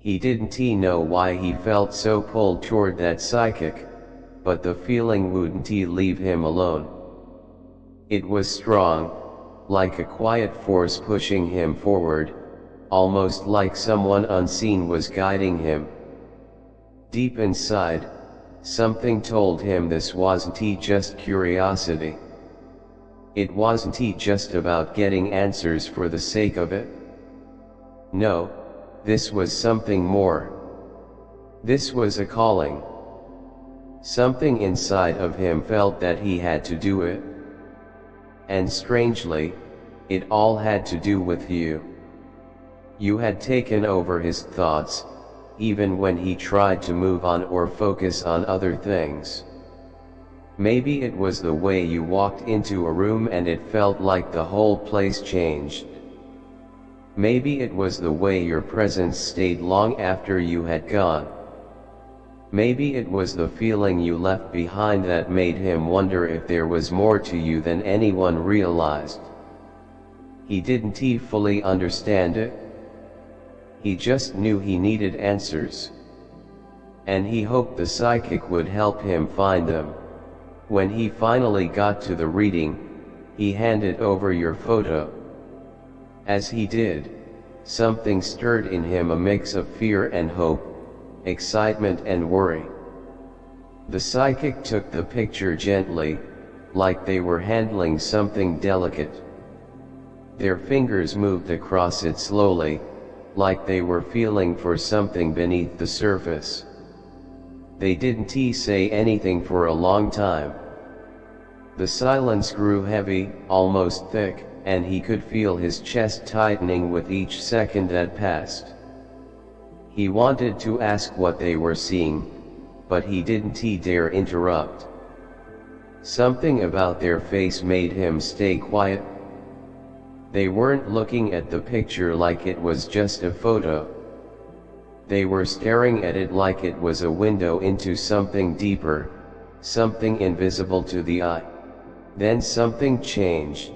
He didn't know why he felt so pulled toward that psychic, but the feeling wouldn't leave him alone. It was strong, like a quiet force pushing him forward, almost like someone unseen was guiding him. Deep inside, something told him this wasn't just curiosity. It wasn't just about getting answers for the sake of it. No, this was something more. This was a calling. Something inside of him felt that he had to do it. And strangely, it all had to do with you. You had taken over his thoughts, even when he tried to move on or focus on other things. Maybe it was the way you walked into a room and it felt like the whole place changed. Maybe it was the way your presence stayed long after you had gone. Maybe it was the feeling you left behind that made him wonder if there was more to you than anyone realized. He didn't fully understand it. He just knew he needed answers. And he hoped the psychic would help him find them. When he finally got to the reading, he handed over your photo. As he did, something stirred in him, a mix of fear and hope, excitement and worry. The psychic took the picture gently, like they were handling something delicate. Their fingers moved across it slowly, like they were feeling for something beneath the surface. They didn't say anything for a long time. The silence grew heavy, almost thick, and he could feel his chest tightening with each second that passed. He wanted to ask what they were seeing, but he didn't dare interrupt. Something about their face made him stay quiet. They weren't looking at the picture like it was just a photo. They were staring at it like it was a window into something deeper, something invisible to the eye. Then something changed.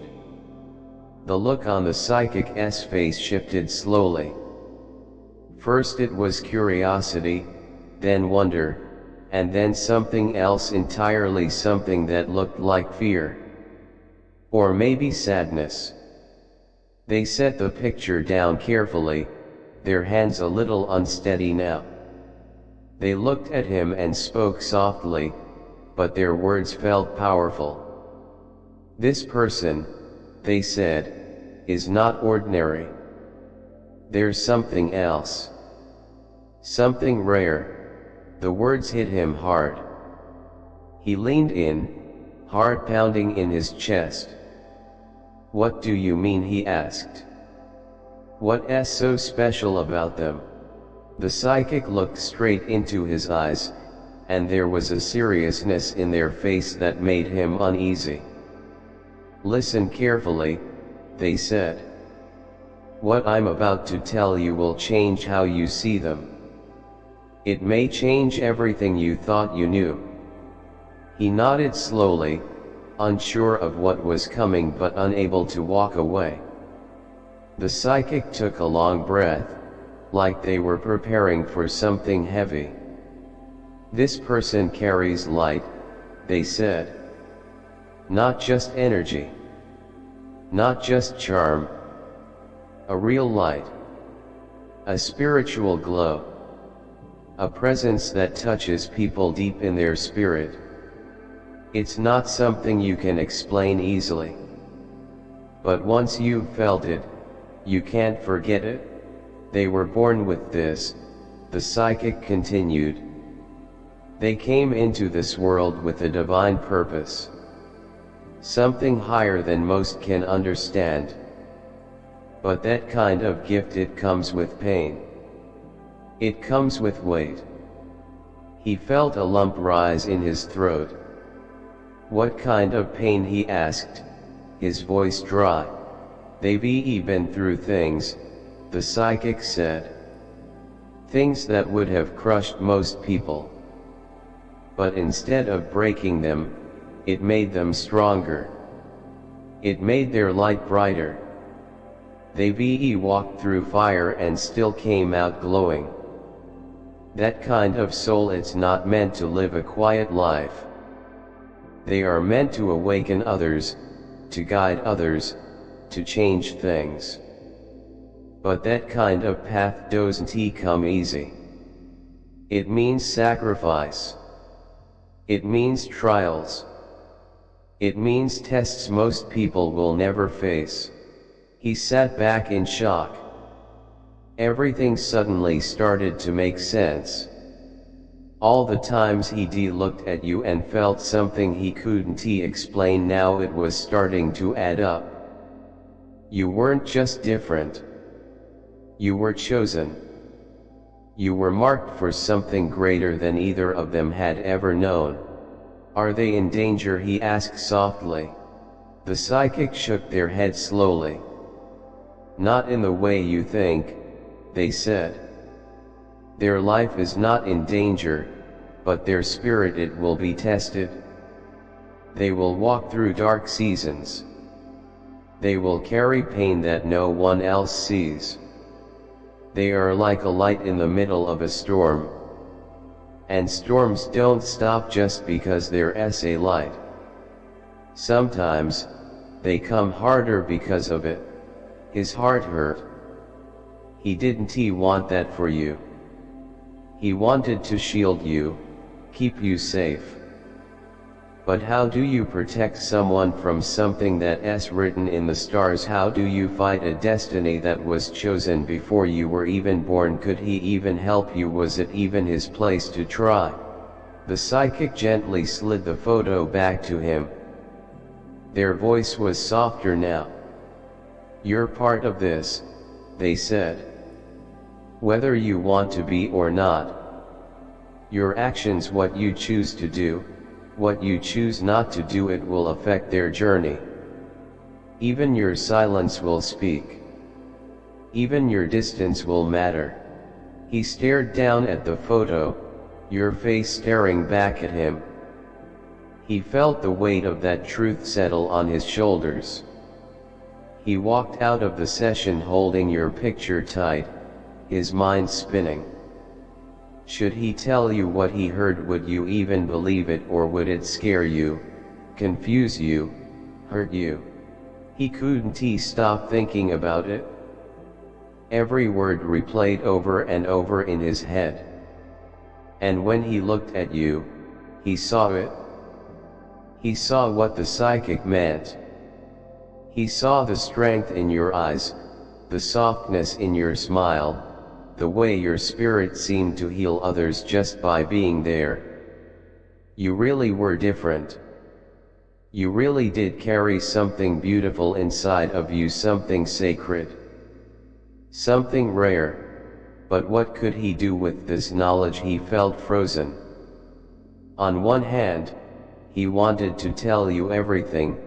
The look on the psychic's face shifted slowly. First it was curiosity, then wonder, and then something else entirely, something that looked like fear. Or maybe sadness. They set the picture down carefully, their hands a little unsteady now. They looked at him and spoke softly, but their words felt powerful. "This person," they said, "is not ordinary. There's something else. Something rare." The words hit him hard. He leaned in, heart pounding in his chest. "What do you mean?" he asked. "What's so special about them?" The psychic looked straight into his eyes, and there was a seriousness in their face that made him uneasy. "Listen carefully," they said. "What I'm about to tell you will change how you see them. It may change everything you thought you knew." He nodded slowly, unsure of what was coming but unable to walk away. The psychic took a long breath, like they were preparing for something heavy. "This person carries light," they said. "Not just energy. Not just charm. A real light. A spiritual glow. A presence that touches people deep in their spirit. It's not something you can explain easily. But once you've felt it, you can't forget it. They were born with this," the psychic continued. "They came into this world with a divine purpose. Something higher than most can understand. But that kind of gift, it comes with pain. It comes with weight." He felt a lump rise in his throat. "What kind of pain?" he asked, his voice dry. "They've been through things," the psychic said. "Things that would have crushed most people. But instead of breaking them, it made them stronger. It made their light brighter. They've walked through fire and still came out glowing. That kind of soul is not meant to live a quiet life. They are meant to awaken others, to guide others, to change things. But that kind of path doesn't come easy. It means sacrifice. It means trials. It means tests most people will never face. He sat back in shock. Everything suddenly started to make sense. All the times he looked at you and felt something he couldn't explain, now it was starting to add up. You weren't just different. You were chosen. You were marked for something greater than either of them had ever known. Are they in danger? He asked softly. The psychic shook their head slowly. Not in the way you think, they said. Their life is not in danger, but their spirit, it will be tested. They will walk through dark seasons. They will carry pain that no one else sees. They are like a light in the middle of a storm. And storms don't stop just because there's a light. Sometimes, they come harder because of it. His heart hurt. He didn't want that for you. He wanted to shield you, keep you safe. But how do you protect someone from something that's written in the stars? How do you fight a destiny that was chosen before you were even born? Could he even help you? Was it even his place to try? The psychic gently slid the photo back to him. Their voice was softer now. You're part of this, they said. Whether you want to be or not. Your actions, what you choose to do, what you choose not to do, it will affect their journey. Even your silence will speak. Even your distance will matter. He stared down at the photo, your face staring back at him. He felt the weight of that truth settle on his shoulders. He walked out of the session holding your picture tight, his mind spinning. Should he tell you what he heard? Would you even believe it, or would it scare you, confuse you, hurt you? He couldn't stop thinking about it. Every word replayed over and over in his head. And when he looked at you, he saw it. He saw what the psychic meant. He saw the strength in your eyes, the softness in your smile, the way your spirit seemed to heal others just by being there. You really were different. You really did carry something beautiful inside of you, something sacred. Something rare. But what could he do with this knowledge? He felt frozen. On one hand, he wanted to tell you everything,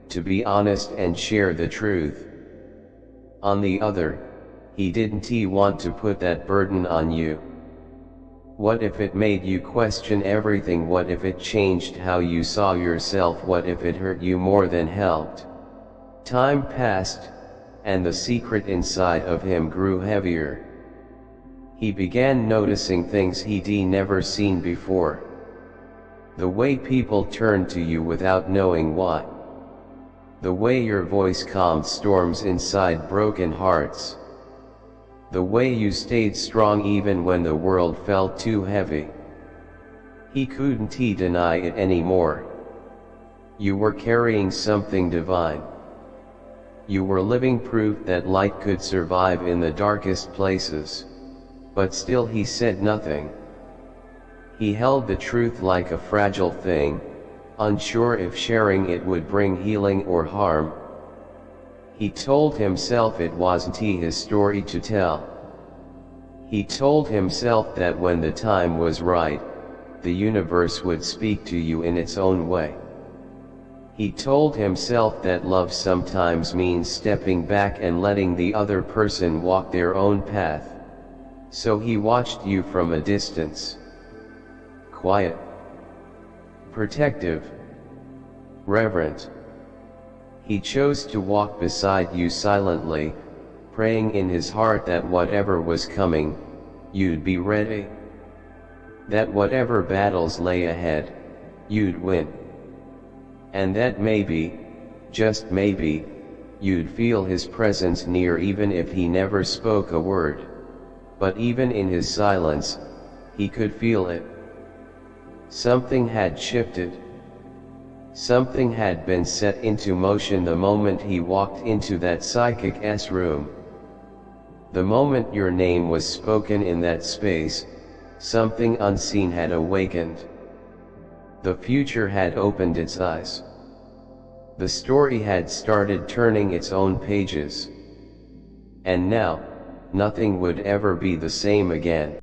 to be honest and share the truth. On the other, he didn't want to put that burden on you. What if it made you question everything? What if it changed how you saw yourself? What if it hurt you more than helped? Time passed, and the secret inside of him grew heavier. He began noticing things he'd never seen before. The way people turned to you without knowing why. The way your voice calmed storms inside broken hearts. The way you stayed strong even when the world felt too heavy. He couldn't deny it anymore. You were carrying something divine. You were living proof that light could survive in the darkest places. But still he said nothing. He held the truth like a fragile thing, unsure if sharing it would bring healing or harm. He told himself it wasn't his story to tell. He told himself that when the time was right, the universe would speak to you in its own way. He told himself that love sometimes means stepping back and letting the other person walk their own path. So he watched you from a distance. Quiet. Protective. Reverent. He chose to walk beside you silently, praying in his heart that whatever was coming, you'd be ready. that whatever battles lay ahead, you'd win. And that maybe, just maybe, you'd feel his presence near even if he never spoke a word. But even in his silence, he could feel it. Something had shifted. Something had been set into motion the moment he walked into that psychic's room. The moment your name was spoken in that space, something unseen had awakened. The future had opened its eyes. The story had started turning its own pages. And now, nothing would ever be the same again.